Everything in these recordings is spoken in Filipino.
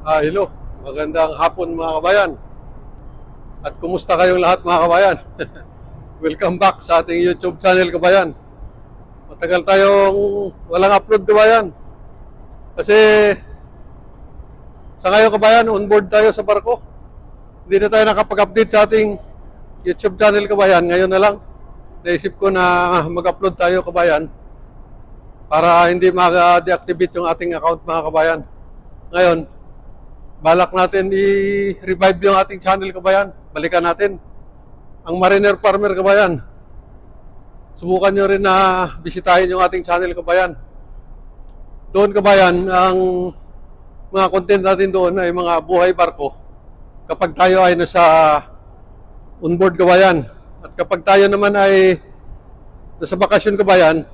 Hello, magandang hapon mga kabayan. At kumusta kayong lahat mga kabayan? Welcome back sa ating YouTube channel kabayan. Matagal tayong walang upload kabayan. Kasi sa ngayon kabayan, on board tayo sa barko. Hindi na tayo nakapag-update sa ating YouTube channel kabayan. Ngayon na lang, naisip ko na mag-upload tayo kabayan para hindi ma-deactivate yung ating account mga kabayan. Ngayon, balak natin i-revive yung ating channel kabayan. Balikan natin ang Mariner Farmer kabayan. Subukan nyo rin na bisitahin yung ating channel kabayan. Doon kabayan, ang mga content natin doon ay mga buhay barko kapag tayo ay nasa onboard kabayan. At kapag tayo naman ay nasa bakasyon kabayan,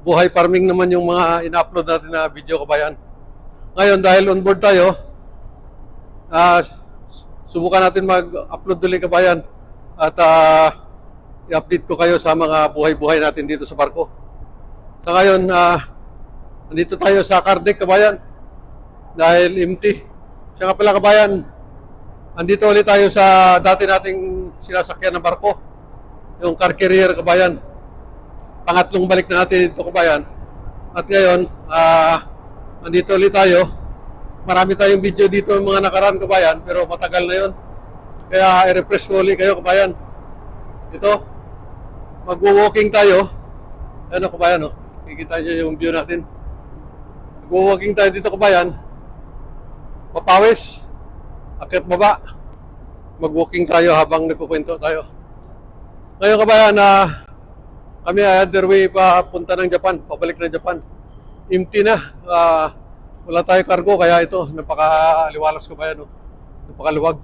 buhay farming naman yung mga ina-upload natin na video kabayan. Ngayon dahil onboard tayo, subukan natin mag-upload ulit kabayan at i-update ko kayo sa mga buhay-buhay natin dito sa barko. Sa ngayon, nandito tayo sa car deck kabayan dahil empty. Siya nga pala kabayan, andito ulit tayo sa dati nating sinasakyan ng barko, yung car carrier kabayan. Pangatlong balik na natin dito kabayan. At ngayon, andito ulit tayo. Marami tayong video dito mga nakaraan kabayan, pero matagal na yon. Kaya i-refresh ko ulit kayo kabayan. Ito, mag-walking tayo. Ano kabayan, no? Kikita nyo yung view natin. Mag-walking tayo dito kabayan. Papawis, akyat baba. Mag-walking tayo habang nagkukwento tayo. Ngayon kabayan, kami ay underway pa punta ng Japan, pabalik ng Japan. Empty na. Wala tayo cargo, kaya ito, napakaliwalas kabayan, no? Napakaluwag.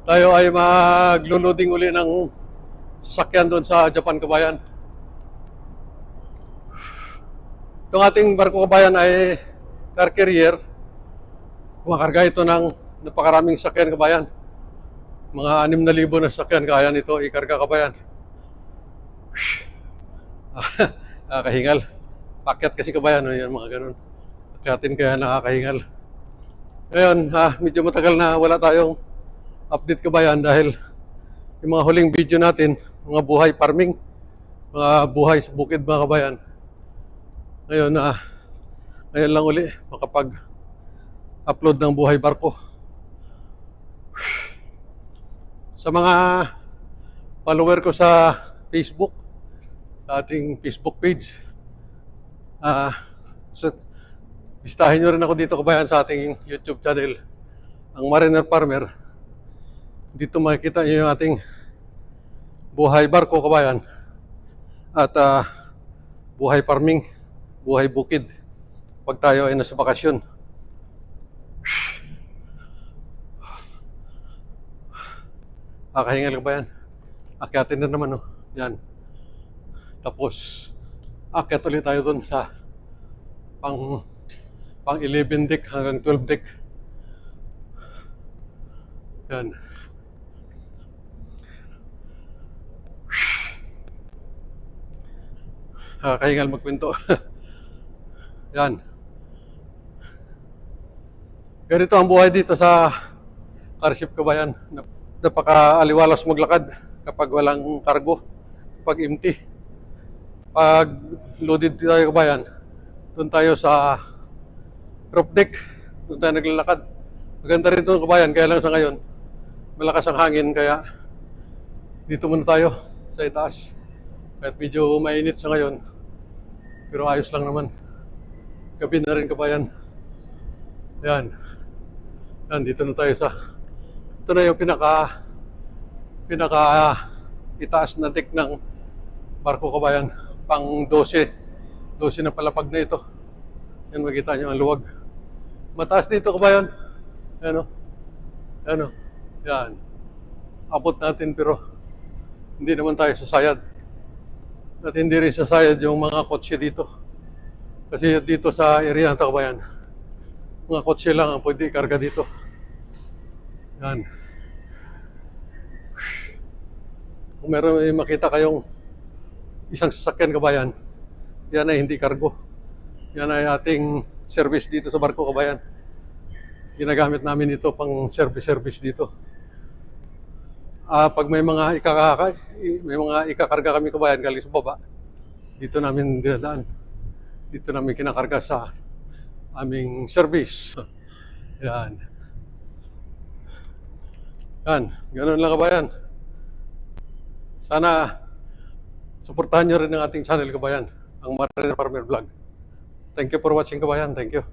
Tayo ay maglo-loading uli ng sasakyan doon sa Japan kabayan. Itong ating barko kabayan ay car carrier. Kumakarga ito ng napakaraming sasakyan kabayan. Mga 6,000 na sasakyan kaya nito ikarga kabayan. Kahingal. Pakyat kasi kabayan, no? Yan mga ganun. Katin kaya nakakahingal. Ngayon, medyo matagal na wala tayong update kabayan dahil yung mga huling video natin, mga buhay farming, mga buhay sa bukid mga kabayan. Ngayon, ngayon lang uli makapag-upload ng buhay barko. Sa mga follower ko sa Facebook, sa ating Facebook page, bisitahin nyo rin ako dito kabayan sa ating YouTube channel, ang Mariner Farmer. Dito makikita nyo yung ating buhay barko kabayan at buhay farming, buhay bukid pag tayo ay nasa bakasyon. Kahingal kabayan. Akyatin na naman, no? Yan. Tapos akyat ulit tayo dun sa pang 11 deck hanggang 12 deck. Yan. Kahingal magkwento. Yan. Ganito ang buhay dito sa car ship kabayan. Napaka-aliwalas maglakad kapag walang cargo, kapag empty. Pag loaded tayo kabayan, doon tayo sa roof deck, doon tayo naglalakad. Maganda rin ito kabayan, kaya lang sa ngayon malakas ang hangin, kaya dito muna tayo sa itaas. Kahit medyo mainit sa ngayon, pero ayos lang naman. Gabi na rin kabayan. Yan. Yan, dito na tayo sa, ito na yung pinaka itaas na deck ng barko kabayan. Pang 12 na palapag na ito. Yan, makita nyo ang luwag. Mataas dito kabayan. Ano? Ano? Yan. Abot natin pero hindi naman tayo sasayad. At hindi rin sasayad yung mga kotse dito. Kasi dito sa area ng kabayan, mga kotse lang ang pwede ikarga dito. Yan. Kung meron makita kayong isang sasakyan kabayan, yan ay hindi cargo. Yan ay ating service dito sa barko kabayan. Ginagamit namin ito pang service dito. Pag may mga ikakarga kami kabayan galing sa baba, dito namin dinadaan. Dito namin kinakarga sa aming service. Yan. Yan. Ganun lang kabayan. Sana suportahan nyo rin ang ating channel kabayan, ang Mariner Farmer Vlog. Thank you for watching kabayan. Thank you.